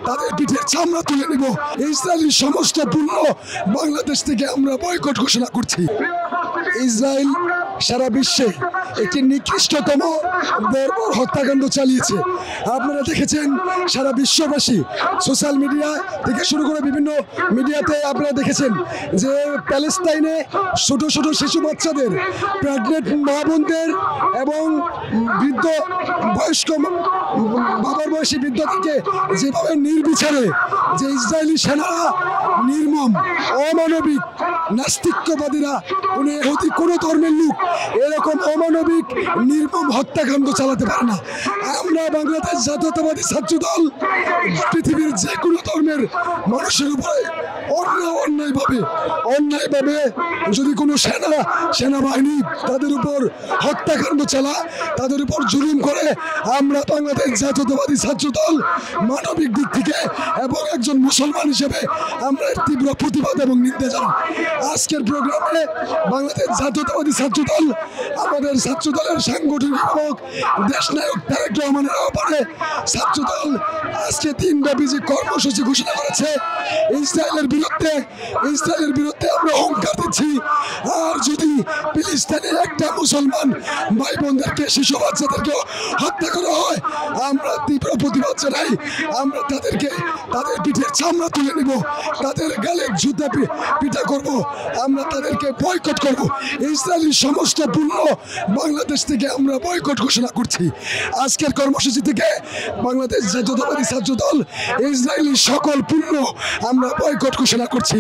তাদের পিঠের চামড়া তুলে নেব। ইসরায়েলের সমস্ত পণ্য বাংলাদেশ থেকে আমরা বয়কট ঘোষণা করছি। ইসরায়েল সারা বিশ্বে একটি নিকৃষ্টতম বর্বর হত্যাকাণ্ড চালিয়েছে। আপনারা দেখেছেন সারা বিশ্ববাসী সোশ্যাল মিডিয়া থেকে শুরু করে বিভিন্ন মিডিয়াতে আপনারা দেখেছেন যে প্যালেস্তাইনে ছোট ছোট শিশু বাচ্চাদের, প্রেগনেন্ট মা বোনদের এবং বৃদ্ধ বয়স্ক বাবার বয়সী বৃদ্ধদেরকে যেভাবে নির্বিচারে যে ইসরায়েলি সেনারা নির্মম, অমানবিক, নাস্তিক্যবাদীরা কোনো ধর্মের লোক এরকম অমানবিক নির্মম হত্যাকাণ্ড চালাতে পারে না। আমরা বাংলাদেশ জাতীয়তাবাদী ছাত্র দল পৃথিবীর যে কোনো ধর্মের মানুষের উপরে অন্যায়ভাবে যদি কোনো সেনাবাহিনী তাদের উপর হত্যাকাণ্ড চালা, তাদের উপর জুলুম করে, আমরা বাংলাদেশ জাতীয়তাবাদী ছাত্র দল মানবিক দিক থেকে এবং একজন মুসলমান হিসেবে আমরা তীব্র প্রতিবাদ এবং নিন্দা জানাই। আজকের প্রোগ্রামে বাংলাদেশ জাতীয়তাবাদী ছাত্র দল, আমাদের ছাত্র দলের সাংগঠনিক দেশনায়ক তারেক রহমানের আহ্বানে ছাত্র দল আজকে 3 ব্যাপী যে কর্মসূচি ঘোষণা করেছে ইসরায়েলের বিরুদ্ধে আমরা হুঙ্কার দিচ্ছি। আর যদি ফিলিস্তিনের একটা মুসলমান ভাই বোনদেরকে, শিশু বাচ্চাদেরকে হত্যা করা হয়, আমরা তীব্র প্রতিবাদ জানাই। আমরা তাদের পিঠের চামড়া তুলে নেব, তাদের গালে জুতা পিটা করব, আমরা তাদেরকে বয়কট করব। ইসরায়েলের সমস্ত পণ্য বাংলাদেশ থেকে আমরা বয়কট ঘোষণা করছি। আজকের কর্মসূচি থেকে বাংলাদেশ জাতীয়তাবাদী ছাত্র দল ইসরায়েলের সকল পণ্য আমরা বয়কট ঘোষণা করছি।